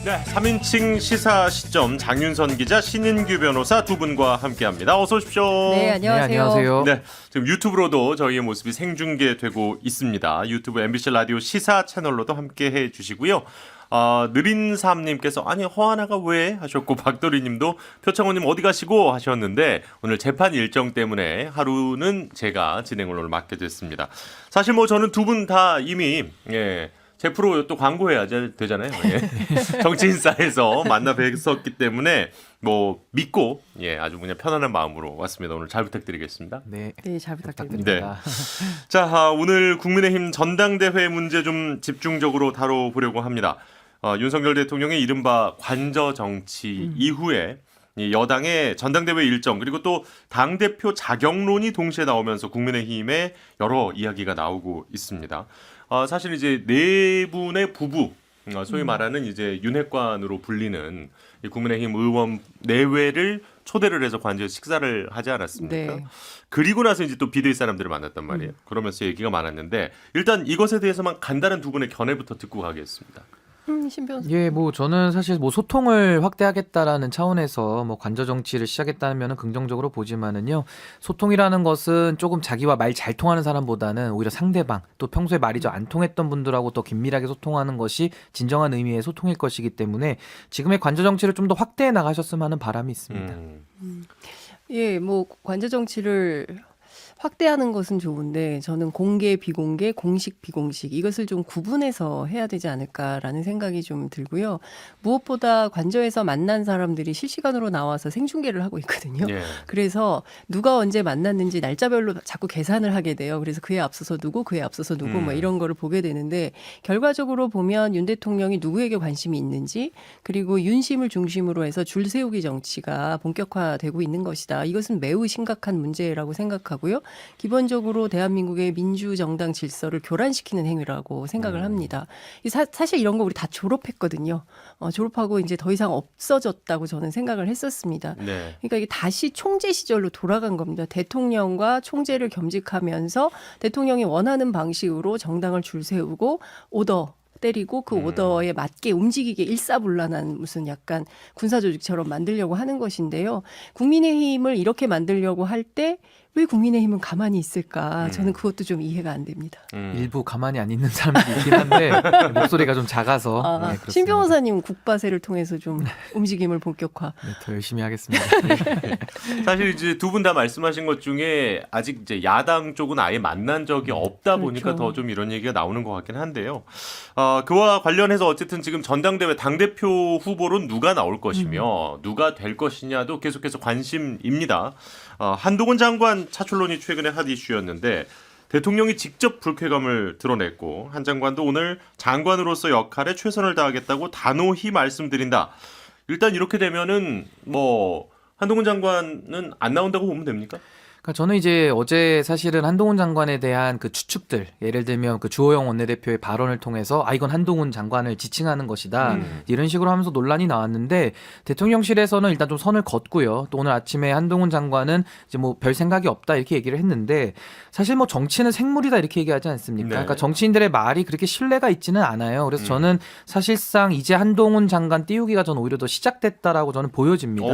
네, 3인칭 시사 시점 장윤선 기자, 신인규 변호사 두 분과 함께합니다. 어서 오십시오. 네, 안녕하세요. 네, 안녕하세요. 네, 지금 유튜브로도 저희의 모습이 생중계되고 있습니다. 유튜브 MBC 라디오 시사 채널로도 함께해 주시고요. 느린삼님께서 아니 허하나가 왜 하셨고, 박도리님도 표창호님 어디 가시고 하셨는데 오늘 재판 일정 때문에 하루는 제가 진행을 오늘 맡게 됐습니다. 사실 뭐 저는 두 분 다 이미 제 프로 또 광고해야 되잖아요. 정치인사에서 만나 뵀었기 때문에 뭐 믿고 아주 그냥 편안한 마음으로 왔습니다. 오늘 잘 부탁드리겠습니다. 네, 네, 잘 부탁드립니다. 자, 오늘 국민의힘 전당대회 문제 좀 집중적으로 다뤄보려고 합니다. 윤석열 대통령의 이른바 관저 정치 이후에 이 여당의 전당대회 일정, 그리고 또 당대표 자격론이 동시에 나오면서 국민의힘에 여러 이야기가 나오고 있습니다. 사실 이제 네 분의 부부, 소위 말하는 이제 윤핵관으로 불리는 이 국민의힘 의원 내외를 초대를 해서 관저에서 식사를 하지 않았습니까? 네. 그리고 나서 이제 또 비대위 사람들을 만났단 말이에요. 그러면서 얘기가 많았는데 일단 이것에 대해서만 간단한 두 분의 견해부터 듣고 가겠습니다. 신 변호사. 예, 뭐 저는 사실 뭐 소통을 확대하겠다라는 차원에서 뭐 관저 정치를 시작했다면은 긍정적으로 보지만은요, 소통이라는 것은 조금 자기와 말 잘 통하는 사람보다는 오히려 상대방, 또 평소에 말이 좀 안 통했던 분들하고 더 긴밀하게 소통하는 것이 진정한 의미의 소통일 것이기 때문에 지금의 관저 정치를 좀 더 확대해 나가셨으면 하는 바람이 있습니다. 예, 뭐 관저 정치를 확대하는 것은 좋은데 저는 공개, 비공개, 공식, 비공식 이것을 좀 구분해서 해야 되지 않을까라는 생각이 좀 들고요. 무엇보다 관저에서 만난 사람들이 실시간으로 나와서 생중계를 하고 있거든요. 그래서 누가 언제 만났는지 날짜별로 자꾸 계산을 하게 돼요. 그래서 그에 앞서서 누구, 그에 앞서서 누구 뭐 이런 거를 보게 되는데, 결과적으로 보면 윤 대통령이 누구에게 관심이 있는지, 그리고 윤심을 중심으로 해서 줄 세우기 정치가 본격화되고 있는 것이다. 이것은 매우 심각한 문제라고 생각하고요. 기본적으로 대한민국의 민주정당 질서를 교란시키는 행위라고 생각을 합니다. 사실 이런 거 우리 다 졸업했거든요. 졸업하고 이제 더 이상 없어졌다고 저는 생각을 했었습니다. 네. 그러니까 이게 다시 총재 시절로 돌아간 겁니다. 대통령과 총재를 겸직하면서 대통령이 원하는 방식으로 정당을 줄 세우고 오더 때리고 그 오더에 맞게 움직이게 일사불란한 무슨 약간 군사조직처럼 만들려고 하는 것인데요. 국민의힘을 이렇게 만들려고 할 때 왜 국민의힘은 가만히 있을까? 저는 그것도 좀 이해가 안 됩니다. 일부 가만히 안 있는 사람들이 있긴 한데 목소리가 좀 작아서. 네, 그렇습니다. 신 변호사님 국바세를 통해서 좀 움직임을 본격화. 네, 더 열심히 하겠습니다. 사실 이제 두 분 다 말씀하신 것 중에 아직 이제 야당 쪽은 아예 만난 적이 없다 보니까 더 좀 이런 얘기가 나오는 것 같긴 한데요. 그와 관련해서 어쨌든 지금 전당대회 당대표 후보로 누가 나올 것이며 누가 될 것이냐도 계속해서 관심입니다. 한동훈 장관 차출론이 최근에 핫 이슈였는데 대통령이 직접 불쾌감을 드러냈고, 한 장관도 오늘 장관으로서 역할에 최선을 다하겠다고 단호히 말씀드린다. 일단 이렇게 되면은 뭐 한동훈 장관은 안 나온다고 보면 됩니까? 그러니까 저는 이제 어제 사실은 한동훈 장관에 대한 그 추측들, 예를 들면 그 주호영 원내대표의 발언을 통해서 이건 한동훈 장관을 지칭하는 것이다, 이런 식으로 하면서 논란이 나왔는데, 대통령실에서는 일단 좀 선을 걷고요. 또 오늘 아침에 한동훈 장관은 이제 뭐 별 생각이 없다 이렇게 얘기를 했는데, 사실 뭐 정치는 생물이다 이렇게 얘기하지 않습니까? 네. 그러니까 정치인들의 말이 그렇게 신뢰가 있지는 않아요. 그래서 저는 사실상 이제 한동훈 장관 띄우기가 저는 오히려 더 시작됐다라고 저는 보여집니다.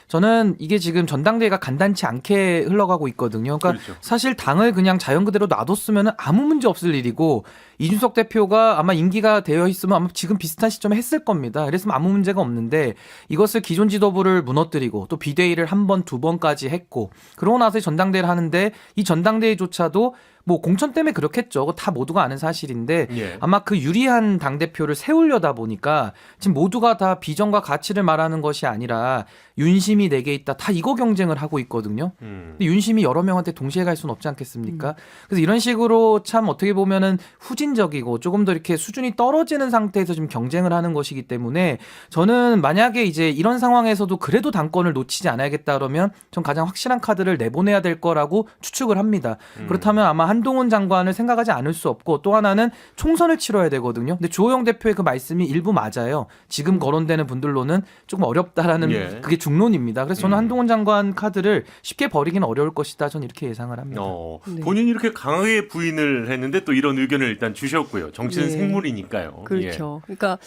저는 이게 지금 전당대회가 간단치 않게 흘러가고 있거든요. 그러니까 그렇죠. 사실 당을 그냥 자연 그대로 놔뒀으면 아무 문제 없을 일이고, 이준석 대표가 아마 임기가 되어 있으면 아마 지금 비슷한 시점에 했을 겁니다. 그랬으면 아무 문제가 없는데, 이것을 기존 지도부를 무너뜨리고 또 비대위를 한 번, 두 번까지 했고, 그러고 나서 전당대회를 하는데, 이 전당대회조차도 뭐 공천 때문에 그렇겠죠. 다 모두가 아는 사실인데 아마 그 유리한 당대표를 세우려다 보니까 지금 모두가 다 비전과 가치를 말하는 것이 아니라 윤심이 내게 있다, 다 이거 경쟁을 하고 있거든요. 근데 윤심이 여러 명한테 동시에 갈 수는 없지 않겠습니까? 그래서 이런 식으로 참 어떻게 보면은 후진적이고 조금 더 이렇게 수준이 떨어지는 상태에서 지금 경쟁을 하는 것이기 때문에, 저는 만약에 이제 이런 상황에서도 그래도 당권을 놓치지 않아야겠다 그러면 전 가장 확실한 카드를 내보내야 될 거라고 추측을 합니다. 그렇다면 아마 한동훈 장관을 생각하지 않을 수 없고 또 하나는 총선을 치러야 되거든요. 근데 주호영 대표의 그 말씀이 일부 맞아요. 지금 거론되는 분들로는 조금 어렵다라는 예. 그게 중론입니다. 그래서 저는 한동훈 장관 카드를 쉽게 버리기는 어려울 것이다. 저는 이렇게 예상을 합니다. 네. 본인이 이렇게 강하게 부인을 했는데 또 이런 의견을 일단 주셨고요. 정치는 네. 생물이니까요. 그렇죠. 그러니까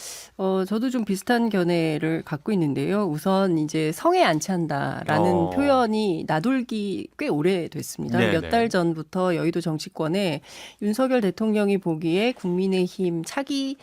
저도 좀 비슷한 견해를 갖고 있는데요. 우선 이제 성에 안 찬다라는 표현이 나돌기 꽤 오래됐습니다. 네네. 몇 달 전부터 여의도 정치권에 윤석열 대통령이 보기에 국민의힘 차기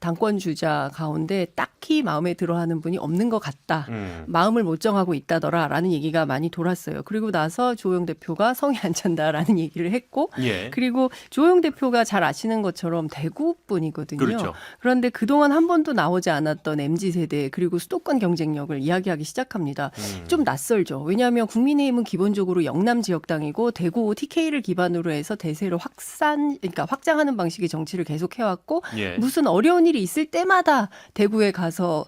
당권 주자 가운데 딱히 마음에 들어하는 분이 없는 것 같다. 마음을 못 정하고 있다더라라는 얘기가 많이 돌았어요. 그리고 나서 주호영 대표가 성에 안 찬다라는 얘기를 했고 예. 그리고 주호영 대표가 잘 아시는 것처럼 대구 분이거든요. 그렇죠. 그런데 그동안 한 번도 나오지 않았던 MZ세대 그리고 수도권 경쟁력을 이야기하기 시작합니다. 좀 낯설죠. 왜냐하면 국민의힘은 기본적으로 영남 지역당이고 대구 TK를 기반으로 해서 대세를 그러니까 확장하는 방식의 정치를 계속 해왔고 예. 무슨 어려운 일이 있을 때마다 대구에 가서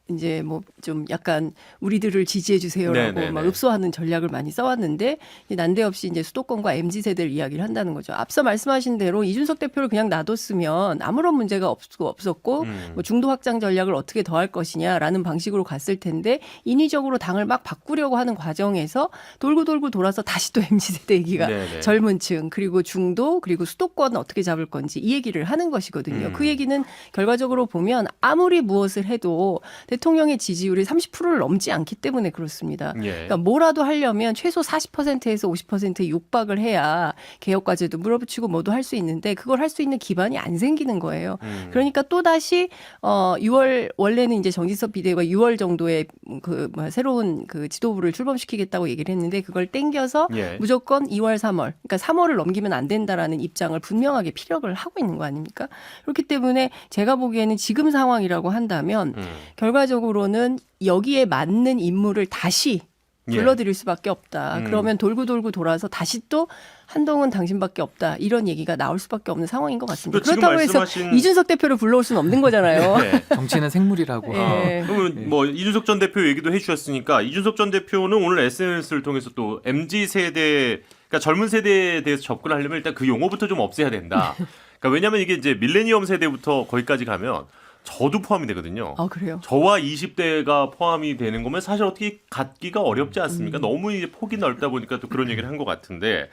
이제 뭐 좀 약간 우리들을 지지해 주세요라고 네네네. 막 읍소하는 전략을 많이 써왔는데 난데없이 이제 수도권과 MZ 세대를 이야기를 한다는 거죠. 앞서 말씀하신 대로 이준석 대표를 그냥 놔뒀으면 아무런 문제가 없었고 뭐 중도 확장 전략을 어떻게 더 할 것이냐라는 방식으로 갔을 텐데 인위적으로 당을 막 바꾸려고 하는 과정에서 돌고 돌아서 다시 또 MZ 세대 얘기가 네네. 젊은층 그리고 중도 그리고 수도권 어떻게 잡을 건지 이 얘기를 하는 것이거든요. 그 얘기는 결과적으로 보면 아무리 무엇을 해도 대통령의 지지율이 30%를 넘지 않기 때문에 그렇습니다. 예. 그러니까 뭐라도 하려면 최소 40%에서 50%에 육박을 해야 개혁 과제도 물어붙이고 뭐도 할 수 있는데 그걸 할 수 있는 기반이 안 생기는 거예요. 그러니까 또 다시 6월 원래는 이제 정진석 비대위가 6월 정도에 새로운 그 지도부를 출범시키겠다고 얘기를 했는데 그걸 땡겨서 예. 무조건 2월, 3월, 그러니까 3월을 넘기면 안 된다라는 입장을 분명하게 피력을 하고 있는 거 아닙니까? 그렇기 때문에 제가 보기에는 지금 상황이라고 한다면 결과적으로는 여기에 맞는 인물을 다시 불러들일 수밖에 없다. 그러면 돌고 돌아서 다시 또 한동훈 당신밖에 없다. 이런 얘기가 나올 수밖에 없는 상황인 것 같습니다. 지금 그렇다고 해서 말씀하신- 이준석 대표를 불러올 수는 없는 거잖아요. 네. 정치는 생물이라고. 예. 그러면 뭐 이준석 전 대표 얘기도 해주셨으니까 이준석 전 대표는 오늘 SNS를 통해서 또 MZ 세대, 그러니까 젊은 세대에 대해서 접근하려면 일단 그 용어부터 좀 없애야 된다. 그러니까 왜냐하면 이게 이제 밀레니엄 세대부터 거기까지 가면 저도 포함이 되거든요. 아, 그래요? 저와 20대가 포함이 되는 거면 사실 어떻게 갖기가 어렵지 않습니까? 너무 이제 폭이 넓다 보니까 또 그런 얘기를 한 것 같은데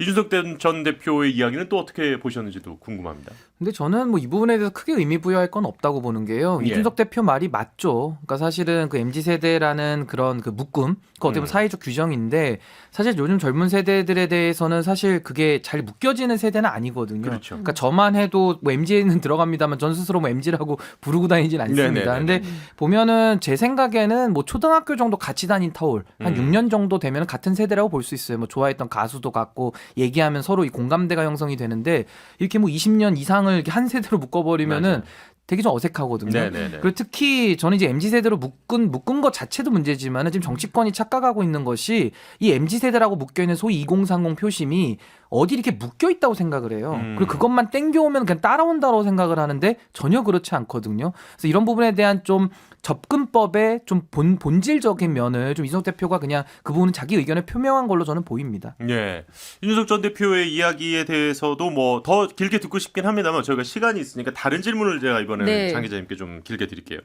이준석 전 대표의 이야기는 또 어떻게 보셨는지도 궁금합니다. 근데 저는 뭐 이 부분에 대해서 크게 의미 부여할 건 없다고 보는 게요. 예. 이준석 대표 말이 맞죠. 그러니까 사실은 그 MZ 세대라는 그런 그 묶음, 그 어떻게 보면 사회적 규정인데 사실 요즘 젊은 세대들에 대해서는 사실 그게 잘 묶여지는 세대는 아니거든요. 그렇죠. 그러니까 저만 해도 뭐 MZ에는 들어갑니다만 전 스스로 뭐 MZ라고 부르고 다니진 않습니다. 네네네네. 근데 보면은 제 생각에는 뭐 초등학교 정도 같이 다닌 터울 한 6년 정도 되면 같은 세대라고 볼 수 있어요. 뭐 좋아했던 가수도 같고 얘기하면 서로 이 공감대가 형성이 되는데 이렇게 뭐 20년 이상을 이렇게 한 세대로 묶어버리면은 맞아요. 되게 좀 어색하거든요. 네네네. 그리고 특히 저는 이제 MZ 세대로 묶은 것 자체도 문제지만 지금 정치권이 착각하고 있는 것이 이 MZ 세대라고 묶여 있는 소위 2030 표심이 어디 이렇게 묶여 있다고 생각을 해요. 그리고 그것만 땡겨오면 그냥 따라온다고 생각을 하는데 전혀 그렇지 않거든요. 그래서 이런 부분에 대한 좀 접근법의 좀 본질적인 면을 좀 이준석 대표가 그냥 그 부분은 자기 의견을 표명한 걸로 저는 보입니다. 예. 이준석 전 대표의 이야기에 대해서도 뭐 더 길게 듣고 싶긴 합니다만 저희가 시간이 있으니까 다른 질문을 제가 이번에는 네. 장 기자님께 좀 길게 드릴게요.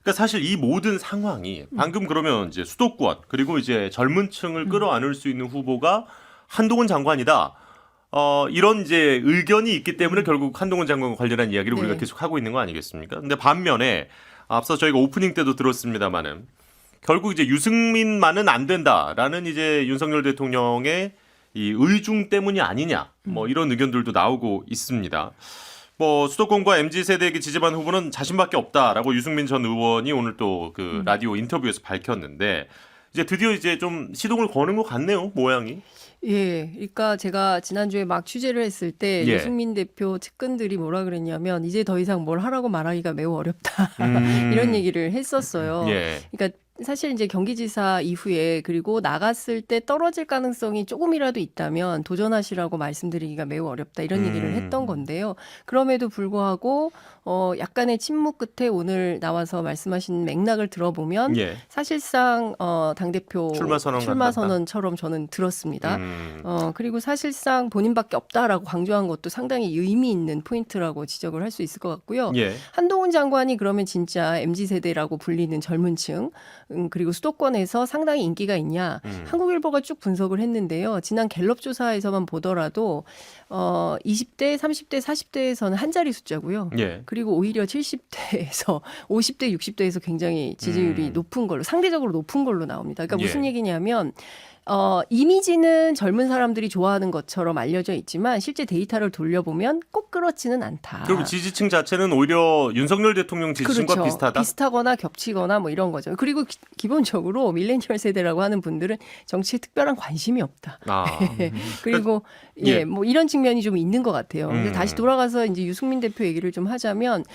그러니까 사실 이 모든 상황이 방금 그러면 이제 수도권 그리고 이제 젊은 층을 끌어안을 수 있는 후보가 한동훈 장관이다. 이런 이제 의견이 있기 때문에 결국 한동훈 장관과 관련한 이야기를 네. 우리가 계속 하고 있는 거 아니겠습니까? 근데 반면에 앞서 저희가 오프닝 때도 들었습니다마는 결국 이제 유승민만은 안 된다라는 이제 윤석열 대통령의 이 의중 때문이 아니냐 뭐 이런 의견들도 나오고 있습니다. 뭐 수도권과 MZ 세대에게 지지받는 후보는 자신밖에 없다라고 유승민 전 의원이 오늘 또 그 라디오 인터뷰에서 밝혔는데 이제 드디어 이제 좀 시동을 거는 것 같네요 모양이. 예, 그러니까 제가 지난주에 막 취재를 했을 때 예. 유승민 대표 측근들이 뭐라 그랬냐면 이제 더 이상 뭘 하라고 말하기가 매우 어렵다 음. 이런 얘기를 했었어요. 예. 그러니까 사실 이제 경기지사 이후에 그리고 나갔을 때 떨어질 가능성이 조금이라도 있다면 도전하시라고 말씀드리기가 매우 어렵다 이런 얘기를 했던 건데요. 그럼에도 불구하고 약간의 침묵 끝에 오늘 나와서 말씀하신 맥락을 들어보면 예. 사실상 당대표 출마 선언처럼 저는 들었습니다. 그리고 사실상 본인밖에 없다라고 강조한 것도 상당히 의미 있는 포인트라고 지적을 할 수 있을 것 같고요. 예. 한동훈 장관이 그러면 진짜 MZ세대라고 불리는 젊은 층 그리고 수도권에서 상당히 인기가 있냐. 한국일보가 쭉 분석을 했는데요. 지난 갤럽 조사에서만 보더라도 20대, 30대, 40대에서는 한 자리 숫자고요. 예. 그리고 오히려 70대에서 50대, 60대에서 굉장히 지지율이 높은 걸로 상대적으로 높은 걸로 나옵니다. 그러니까 무슨 예. 얘기냐면 이미지는 젊은 사람들이 좋아하는 것처럼 알려져 있지만 실제 데이터를 돌려보면 꼭 그렇지는 않다. 그리고 지지층 자체는 오히려 윤석열 대통령 지지층과 그렇죠. 비슷하다. 비슷하거나 겹치거나 뭐 이런 거죠. 그리고 기본적으로 밀레니얼 세대라고 하는 분들은 정치에 특별한 관심이 없다. 아. 그리고 예. 뭐 이런 측면이 좀 있는 것 같아요. 근데 다시 돌아가서 이제 유승민 대표 얘기를 좀 하자면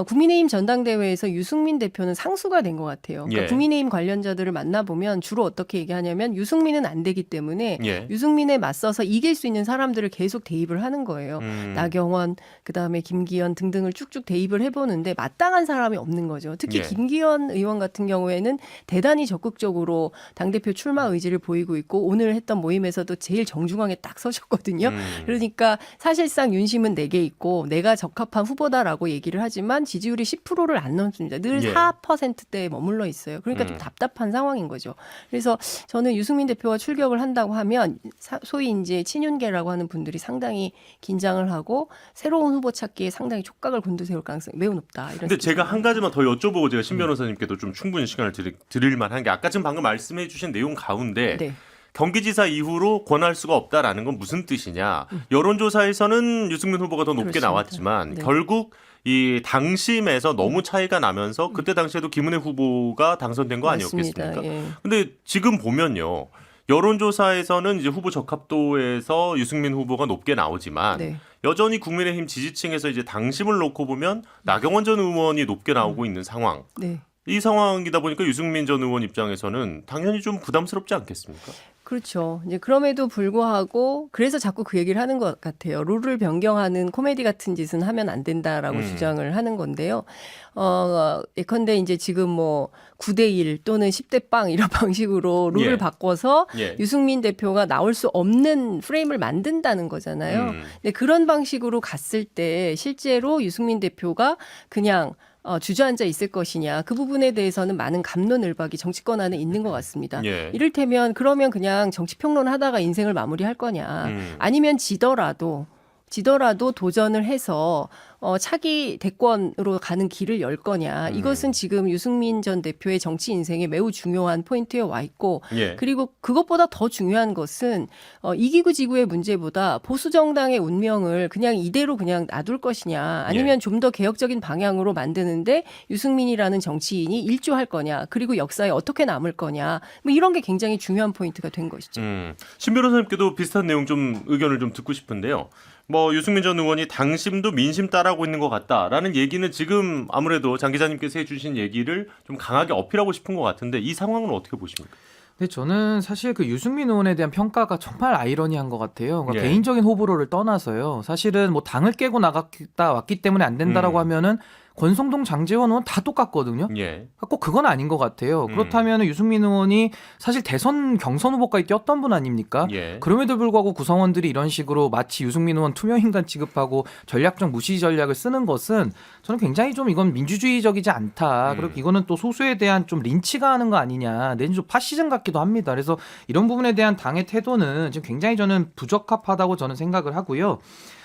국민의힘 전당대회에서 유승민 대표는 상수가 된 것 같아요. 그러니까 예. 국민의힘 관련자들을 만나보면 주로 어떻게 얘기하냐면 유승민은 안 되기 때문에 예. 유승민에 맞서서 이길 수 있는 사람들을 계속 대입을 하는 거예요. 나경원, 그다음에 김기현 등등을 쭉쭉 대입을 해보는데 마땅한 사람이 없는 거죠. 특히 예. 김기현 의원 같은 경우에는 대단히 적극적으로 당대표 출마 의지를 보이고 있고 오늘 했던 모임에서도 제일 정중앙에 딱 서셨거든요. 그러니까 사실상 윤심은 4개 있고 내가 적합한 후보다라고 얘기를 하지만 지지율이 10%를 안 넘습니다. 늘 예. 4%대에 머물러 있어요. 그러니까 좀 답답한 상황인 거죠. 그래서 저는 유승민 대표가 출격을 한다고 하면 소위 이제 친윤계라고 하는 분들이 상당히 긴장을 하고 새로운 후보 찾기에 상당히 촉각을 곤두세울 가능성이 매우 높다. 이런 근데 제가 한 가지만 더 여쭤보고 제가 신 변호사님께도 좀 충분히 시간을 드릴 만한 게 아까 지금 방금 말씀해 주신 내용 가운데 네. 경기지사 이후로 권할 수가 없다라는 건 무슨 뜻이냐. 여론조사에서는 유승민 후보가 더 높게 그렇습니다. 나왔지만 네. 결국 이 당심에서 너무 차이가 나면서 그때 당시에도 김은혜 후보가 당선된 거 맞습니다. 아니었겠습니까? 예. 근데 지금 보면요. 여론조사에서는 이제 후보 적합도에서 유승민 후보가 높게 나오지만 네. 여전히 국민의힘 지지층에서 이제 당심을 놓고 보면 나경원 전 의원이 높게 나오고 있는 상황. 네. 이 상황이다 보니까 유승민 전 의원 입장에서는 당연히 좀 부담스럽지 않겠습니까? 그렇죠. 이제 그럼에도 불구하고 그래서 자꾸 그 얘기를 하는 것 같아요. 룰을 변경하는 코미디 같은 짓은 하면 안 된다라고 주장을 하는 건데요. 예컨대 이제 지금 뭐 9대1 또는 10대 빵 이런 방식으로 룰을 예. 바꿔서 예. 유승민 대표가 나올 수 없는 프레임을 만든다는 거잖아요. 근데 그런 방식으로 갔을 때 실제로 유승민 대표가 그냥 주저앉아 있을 것이냐 그 부분에 대해서는 많은 갑론을박이 정치권 안에 있는 것 같습니다. 예. 이를테면 그러면 그냥 정치평론 하다가 인생을 마무리할 거냐 아니면 지더라도 도전을 해서 차기 대권으로 가는 길을 열 거냐. 이것은 지금 유승민 전 대표의 정치 인생에 매우 중요한 포인트에 와 있고 예. 그리고 그것보다 더 중요한 것은 이기구 지구의 문제보다 보수 정당의 운명을 그냥 이대로 그냥 놔둘 것이냐 아니면 좀 더 개혁적인 방향으로 만드는데 유승민이라는 정치인이 일조할 거냐 그리고 역사에 어떻게 남을 거냐 뭐 이런 게 굉장히 중요한 포인트가 된 것이죠. 신 변호사님께도 비슷한 내용 좀 의견을 좀 듣고 싶은데요. 뭐 유승민 전 의원이 당심도 민심 따라하고 있는 것 같다라는 얘기는 지금 아무래도 장 기자님께서 해주신 얘기를 좀 강하게 어필하고 싶은 것 같은데 이 상황은 어떻게 보십니까? 근데 저는 사실 그 유승민 의원에 대한 평가가 정말 아이러니한 것 같아요. 그러니까 예. 개인적인 호불호를 떠나서요. 사실은 뭐 당을 깨고 나갔다 왔기 때문에 안 된다라고 하면은 권성동, 장제원 의원 다 똑같거든요. 예. 꼭 그건 아닌 것 같아요. 그렇다면 유승민 의원이 사실 대선 경선 후보까지 뛰었던 분 아닙니까? 예. 그럼에도 불구하고 구성원들이 이런 식으로 마치 유승민 의원 투명인간 취급하고 전략적 무시 전략을 쓰는 것은 저는 굉장히 좀 이건 민주주의적이지 않다. 그리고 이거는 또 소수에 대한 좀 린치가 하는 거 아니냐. 내지 좀 파시즘 같기도 합니다. 그래서 이런 부분에 대한 당의 태도는 지금 굉장히 저는 부적합하다고 저는 생각을 하고요.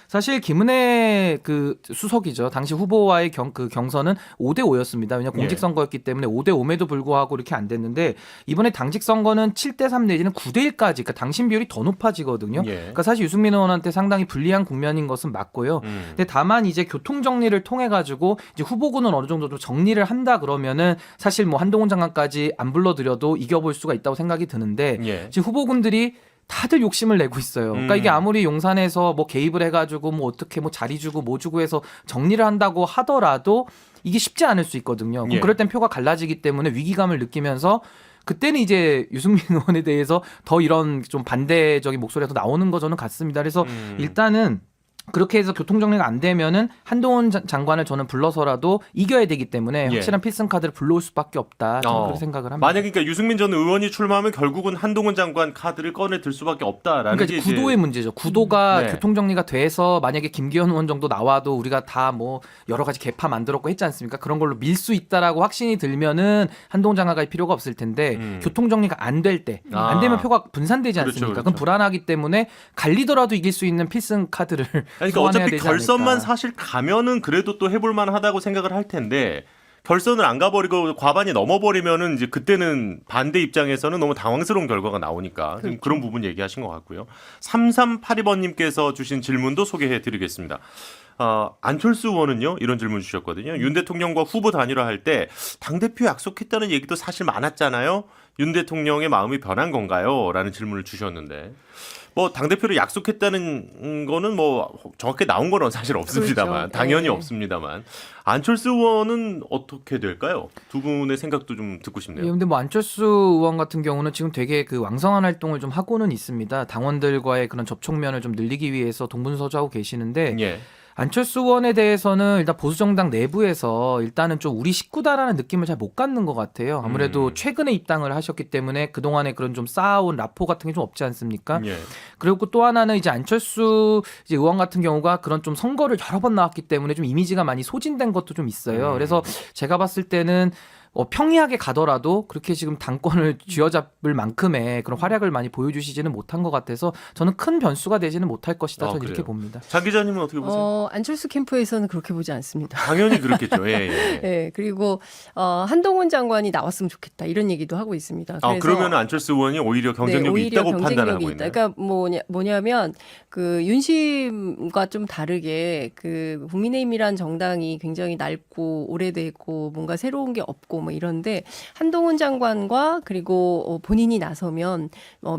사실 김은혜 그 수석이죠. 당시 후보와의 경선은 5대5였습니다. 왜냐하면 공직선거였기 때문에 5대5에도 불구하고 이렇게 안 됐는데 이번에 당직선거는 7대3 내지는 9대1까지 그러니까 당심 비율이 더 높아지거든요. 예. 그러니까 사실 유승민 의원한테 상당히 불리한 국면인 것은 맞고요. 근데 다만 이제 교통정리를 통해 가지고 이제 후보군은 어느 정도 좀 정리를 한다 그러면은 사실 뭐 한동훈 장관까지 안 불러들여도 이겨볼 수가 있다고 생각이 드는데 예. 지금 후보군들이 다들 욕심을 내고 있어요. 그러니까 이게 아무리 용산에서 뭐 개입을 해가지고 뭐 어떻게 뭐 자리 주고 뭐 주고 해서 정리를 한다고 하더라도 이게 쉽지 않을 수 있거든요. 그럼 예. 그럴 땐 표가 갈라지기 때문에 위기감을 느끼면서 그때는 이제 유승민 의원에 대해서 더 이런 좀 반대적인 목소리가 더 나오는 거 저는 같습니다. 그래서 일단은 그렇게 해서 교통 정리가 안 되면은 한동훈 장관을 저는 불러서라도 이겨야 되기 때문에 예. 확실한 필승 카드를 불러올 수밖에 없다. 저는 그렇게 생각을 합니다. 만약에 그러니까 유승민 전 의원이 출마하면 결국은 한동훈 장관 카드를 꺼내 들 수밖에 없다라는 그러니까 게 이제 구도의 문제죠. 구도가 네. 교통 정리가 돼서 만약에 김기현 의원 정도 나와도 우리가 다 뭐 여러 가지 개파 만들었고 했지 않습니까? 그런 걸로 밀 수 있다라고 확신이 들면은 한동훈 장관 갈 필요가 없을 텐데 교통 정리가 안 될 때, 안 되면 표가 분산되지 그렇죠, 않습니까? 그렇죠. 그럼 불안하기 때문에 갈리더라도 이길 수 있는 필승 카드를 그러니까 소환해야 어차피 되지 결선만 않을까. 사실 가면은 그래도 또 해볼 만하다고 생각을 할 텐데 결선을 안 가버리고 과반이 넘어버리면은 이제 그때는 반대 입장에서는 너무 당황스러운 결과가 나오니까 지금 그런 부분 얘기하신 것 같고요. 3382번님께서 주신 질문도 소개해드리겠습니다. 안철수 의원은요 이런 질문 주셨거든요. 윤 대통령과 후보 단일화할 때 당대표 약속했다는 얘기도 사실 많았잖아요. 윤 대통령의 마음이 변한 건가요? 라는 질문을 주셨는데 뭐 당대표를 약속했다는 거는 뭐 정확하게 나온 거는 사실 없습니다만 그렇죠. 당연히 네. 없습니다만 안철수 의원은 어떻게 될까요? 두 분의 생각도 좀 듣고 예, 싶네요. 근데 뭐 안철수 의원 같은 경우는 지금 되게 그 왕성한 활동을 좀 하고는 있습니다. 당원들과의 그런 접촉면을 좀 늘리기 위해서 동분서주하고 계시는데 예. 안철수 의원에 대해서는 일단 보수정당 내부에서 일단은 좀 우리 식구다라는 느낌을 잘 못 갖는 것 같아요. 아무래도 최근에 입당을 하셨기 때문에 그동안에 그런 좀 쌓아온 라포 같은 게 좀 없지 않습니까? 예. 그리고 또 하나는 이제 안철수 이제 의원 같은 경우가 그런 좀 선거를 여러 번 나왔기 때문에 좀 이미지가 많이 소진된 것도 좀 있어요. 그래서 제가 봤을 때는 평이하게 가더라도 그렇게 지금 당권을 쥐어잡을 만큼의 그런 활약을 많이 보여주시지는 못한 것 같아서 저는 큰 변수가 되지는 못할 것이다. 저는 이렇게 그래요? 봅니다. 장 기자님은 어떻게 보세요? 안철수 캠프에서는 그렇게 보지 않습니다. 당연히 그렇겠죠. 예, 예. 네, 그리고 한동훈 장관이 나왔으면 좋겠다 이런 얘기도 하고 있습니다. 그래서 그러면 안철수 의원이 오히려 경쟁력이 오히려 있다고 판단하고 경쟁력이 있나요? 있다. 그러니까 뭐냐면 그 윤심과 좀 다르게 그 국민의힘이란 정당이 굉장히 낡고 오래됐고 뭔가 새로운 게 없고 뭐 이런데 한동훈 장관과 그리고 본인이 나서면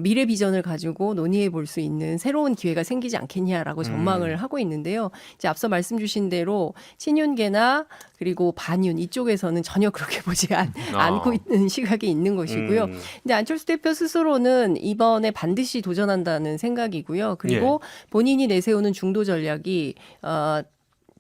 미래 비전을 가지고 논의해 볼 수 있는 새로운 기회가 생기지 않겠냐라고 전망을 하고 있는데요. 이제 앞서 말씀 주신 대로 친윤계나 그리고 반윤 이쪽에서는 전혀 그렇게 보지 않고 있는 시각이 있는 것이고요. 근데 안철수 대표 스스로는 이번에 반드시 도전한다는 생각이고요. 그리고 본인이 내세우는 중도 전략이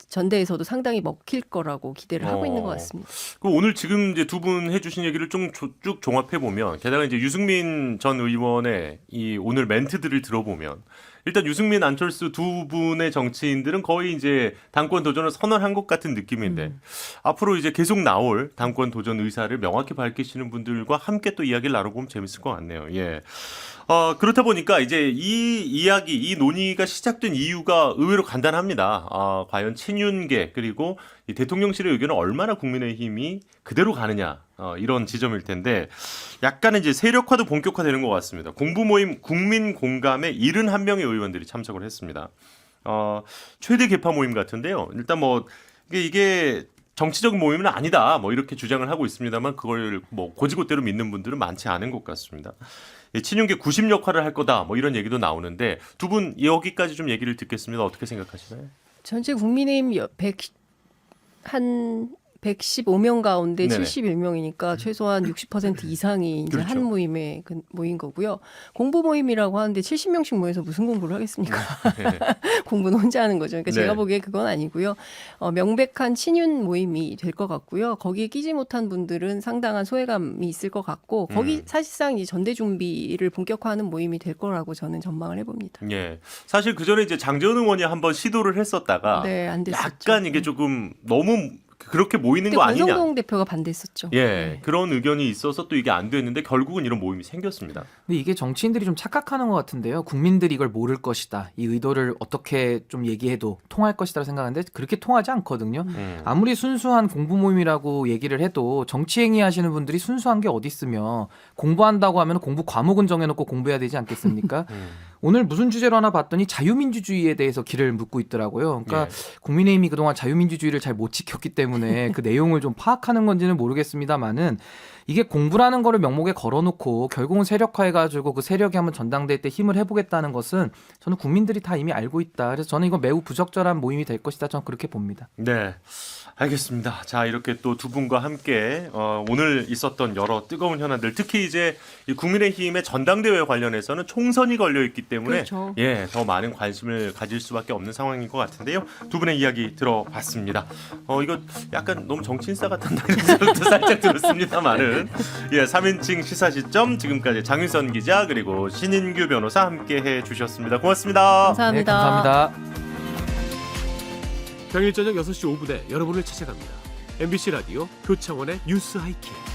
전대에서도 상당히 먹힐 거라고 기대를 하고 있는 것 같습니다. 오늘 지금 이제 두 분 해주신 얘기를 좀 쭉 종합해 보면 게다가 이제 유승민 전 의원의 이 오늘 멘트들을 들어보면 일단 유승민, 안철수 두 분의 정치인들은 거의 이제 당권 도전을 선언한 것 같은 느낌인데 앞으로 이제 계속 나올 당권 도전 의사를 명확히 밝히시는 분들과 함께 또 이야기를 나눠보면 재밌을 것 같네요. 예. 그렇다 보니까 이제 이 이야기, 이 논의가 시작된 이유가 의외로 간단합니다. 과연 친윤계 그리고 이 대통령실의 의견을 얼마나 국민의힘이 그대로 가느냐 이런 지점일 텐데 약간은 이제 세력화도 본격화되는 것 같습니다. 공부 모임 국민 공감에 71명의 의원들이 참석을 했습니다. 최대 개파 모임 같은데요. 일단 뭐 이게 정치적 모임은 아니다. 뭐 이렇게 주장을 하고 있습니다만 그걸 뭐 고지고대로 믿는 분들은 많지 않은 것 같습니다. 친윤계 90 역할을 할 거다. 뭐 이런 얘기도 나오는데 두 분 여기까지 좀 얘기를 듣겠습니다. 어떻게 생각하시나요? 전체 국민의힘 115명 가운데 네네. 71명이니까 최소한 60% 이상이 이제 그렇죠. 한 모임에 모인 거고요. 공부 모임이라고 하는데 70명씩 모여서 무슨 공부를 하겠습니까? 공부는 혼자 하는 거죠. 그러니까 네. 제가 보기에 그건 아니고요. 명백한 친윤 모임이 될 것 같고요. 거기에 끼지 못한 분들은 상당한 소외감이 있을 것 같고 거기 사실상 이제 전대 준비를 본격화하는 모임이 될 거라고 저는 전망을 해봅니다. 예. 사실 그 전에 이제 장재원 의원이 한번 시도를 했었다가 네, 안 됐었죠. 약간 이게 조금 너무 그렇게 모이는 그때 거 아니냐. 권성동 대표가 반대했었죠. 예, 네. 그런 의견이 있어서 또 이게 안 됐는데 결국은 이런 모임이 생겼습니다. 근데 이게 정치인들이 좀 착각하는 것 같은데요. 국민들이 이걸 모를 것이다. 이 의도를 어떻게 좀 얘기해도 통할 것이다 생각하는데 그렇게 통하지 않거든요. 아무리 순수한 공부 모임이라고 얘기를 해도 정치행위 하시는 분들이 순수한 게 어디 있으며 공부한다고 하면 공부 과목은 정해놓고 공부해야 되지 않겠습니까? 오늘 무슨 주제로 하나 봤더니 자유민주주의에 대해서 길을 묻고 있더라고요. 그러니까 국민의힘이 그동안 자유민주주의를 잘 못 지켰기 때문에 그 내용을 좀 파악하는 건지는 모르겠습니다만은 이게 공부라는 거를 명목에 걸어놓고 결국은 세력화해가지고 그 세력이 한번 전당대회 때 힘을 해보겠다는 것은 저는 국민들이 다 이미 알고 있다. 그래서 저는 이건 매우 부적절한 모임이 될 것이다. 저는 그렇게 봅니다. 네. 알겠습니다. 자, 이렇게 또 두 분과 함께 오늘 있었던 여러 뜨거운 현안들, 특히 이제 이 국민의힘의 전당대회 관련해서는 총선이 걸려 있기 때문에 그렇죠. 예, 더 많은 관심을 가질 수밖에 없는 상황인 것 같은데요. 두 분의 이야기 들어봤습니다. 이거 약간 너무 정치인싸 같은다 이런 생각도 살짝 들었습니다만은 예, 3인칭 시사 시점 지금까지 장윤선 기자 그리고 신인규 변호사 함께 해주셨습니다. 고맙습니다. 감사합니다. 네, 감사합니다. 평일 저녁 6시 5분에 여러분을 찾아갑니다. MBC 라디오 표창원의 뉴스 하이킥.